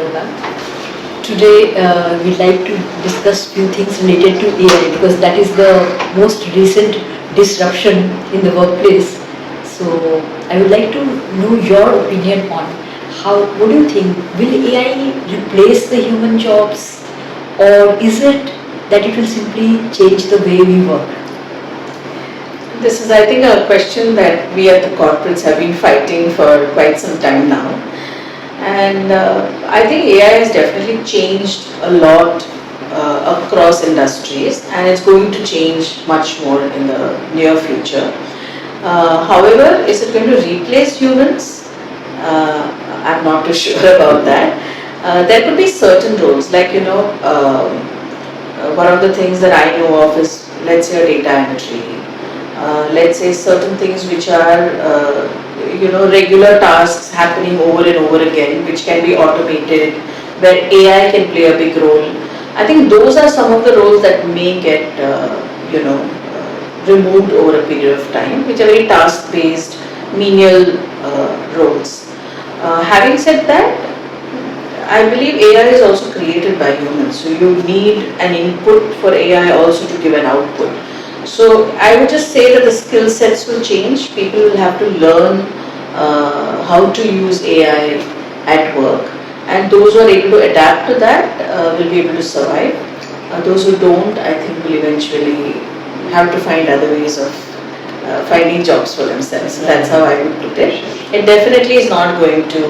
Aloha. Today we'd like to discuss few things related to AI because that is the most recent disruption in the workplace. So I would like to know your opinion on what do you think, will AI replace the human jobs, or is it that it will simply change the way we work? This is, I think, a question that we at the corporates have been fighting for quite some time now. And I think AI has definitely changed a lot across industries, and it's going to change much more in the near future. However, is it going to replace humans? I'm not too sure about that. There could be certain roles, like, one of the things that I know of is, let's say, data entry. Let's say certain things which are, regular tasks happening over and over again, which can be automated, where AI can play a big role. I think those are some of the roles that may get, removed over a period of time, which are very task-based, menial roles. Having said that, I believe AI is also created by humans, so you need an input for AI also to give an output. So I would just say that the skill sets will change. People will have to learn how to use AI at work, and those who are able to adapt to that will be able to survive. Those who don't, I think, will eventually have to find other ways of finding jobs for themselves. So that's how I would put it. It definitely is not going to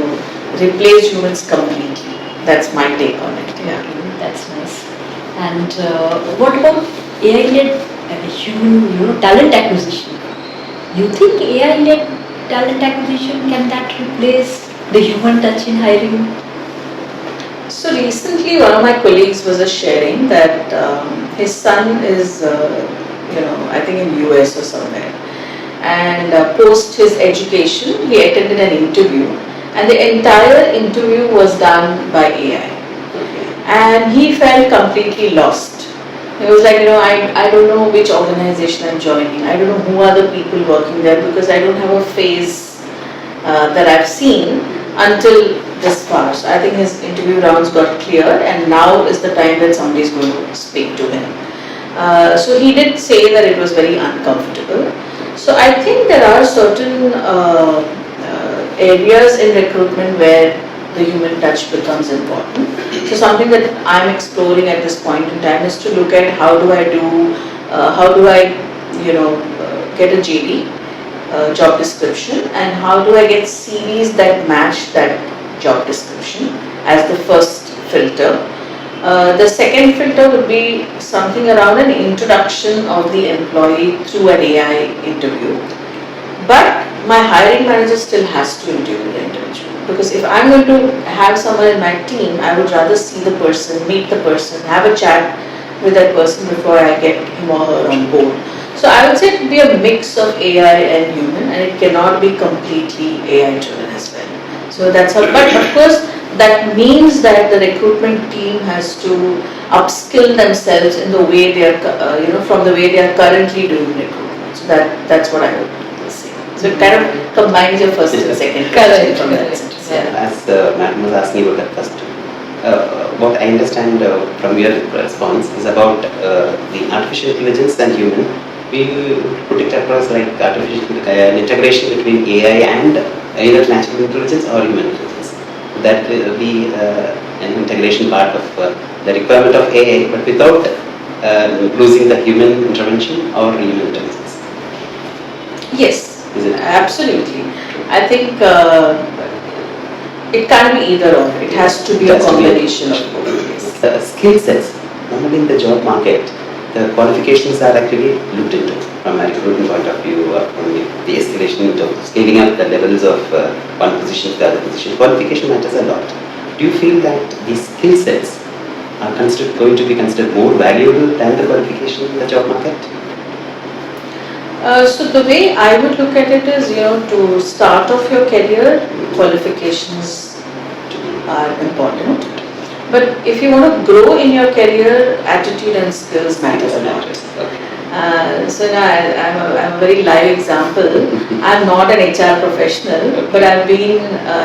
replace humans completely. That's my take on it. Yeah, that's nice. And what about AI-led human, talent acquisition? You think AI-led talent acquisition, can that replace the human touch in hiring? So recently, one of my colleagues was sharing that his son is, I think in US or somewhere, and post his education, he attended an interview, and the entire interview was done by AI, and he felt completely lost. He was like, I don't know which organization I'm joining. I don't know who are the people working there, because I don't have a face that I've seen until this far. So I think his interview rounds got clear, and now is the time that somebody is going to speak to him. So he did say that it was very uncomfortable. So I think there are certain areas in recruitment where the human touch becomes important. So something that I'm exploring at this point in time is to look at how do I get a JD, job description, and how do I get CVs that match that job description as the first filter. The second filter would be something around an introduction of the employee through an AI interview. But my hiring manager still has to interview the individual, because if I'm going to have someone in my team, I would rather see the person, meet the person, have a chat with that person before I get him or her on board. So I would say it would be a mix of AI and human, and it cannot be completely AI driven as well. So that's how, but of course that means that the recruitment team has to upskill themselves in the way they are, from the way they are currently doing recruitment. So that's what I would say. So it kind of combines your first and second question from that sense. Yeah. As Madam was asking about that first, what I understand from your response is about the artificial intelligence and human. We put it across like an integration between AI and either natural intelligence or human intelligence. That will be an integration part of the requirement of AI, but without losing the human intervention or human intelligence. Yes, absolutely. I think it can't be either or. It has to be a combination of both. Skill sets, normally in the job market, the qualifications are actually looked into from a recruitment point of view, from the escalation in terms of scaling up the levels of one position to the other position. Qualification matters a lot. Do you feel that these skill sets are going to be considered more valuable than the qualification in the job market? So the way I would look at it is, to start off your career, qualifications are important. But if you want to grow in your career, attitude and skills matter a lot. I'm a very live example. I'm not an HR professional, but I've been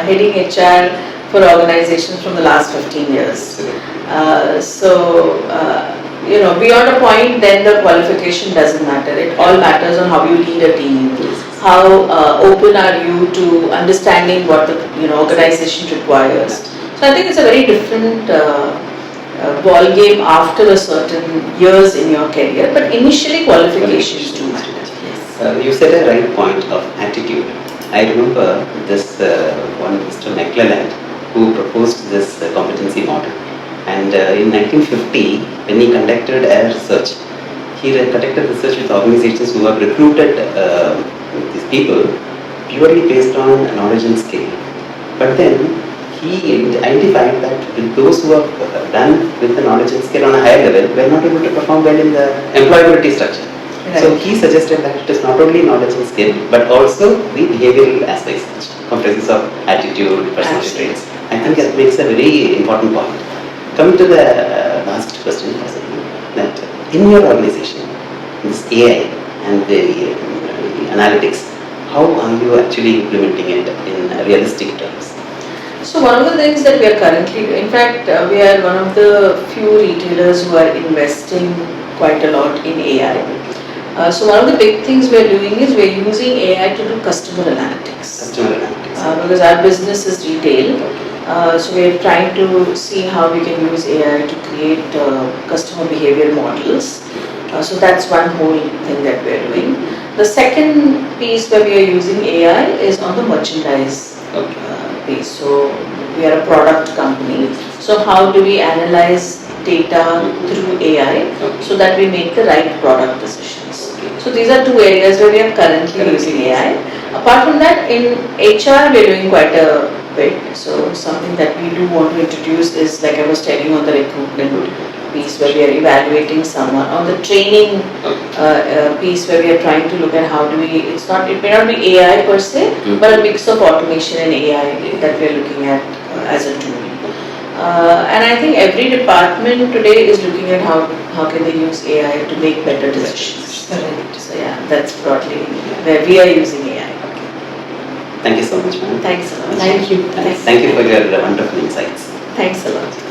heading HR for organizations from the last 15 years. Beyond a point, then the qualification doesn't matter. It all matters on how you lead a team. How open are you to understanding what the organization requires. So I think it's a very different ball game after a certain years in your career, but initially qualifications do matter. You said a right point of attitude. I remember this one Mr. McClelland who proposed this competency model. And in 1950, when he conducted a research, he conducted research with organizations who have recruited these people purely based on knowledge and skill. But then he identified that those who have done with the knowledge and skill on a higher level were not able to perform well in the employability structure. Right. So he suggested that it is not only knowledge and skill, but also the behavioral aspects, which comprises of attitude, personality traits. I think that makes a very important point. Coming to the last question, that in your organization, this AI and the analytics, how are you actually implementing it in realistic terms? So one of the things that we are currently, in fact, we are one of the few retailers who are investing quite a lot in AI. So one of the big things we are doing is we are using AI to do customer analytics. Because our business is retail. So we are trying to see how we can use AI to create customer behavior models. So that's one whole thing that we are doing. The second piece where we are using AI is on the merchandise piece. So we are a product company. So how do we analyze data through AI so that we make the right product decisions? So these are two areas where we are currently using AI. Apart from that, in HR we are doing quite a bit. So something that we do want to introduce is, like I was telling you, on the recruitment piece where we are evaluating someone, on the training piece where we are trying to look at how do we, it may not be AI per se, but a mix of automation and AI that we are looking at as a tool. And I think every department today is looking at how can they use AI to make better decisions. So yeah, that's broadly where we are using AI. Thank you so much, ma'am. Thanks a lot. Thank you. Thank you for your wonderful insights. Thanks a lot.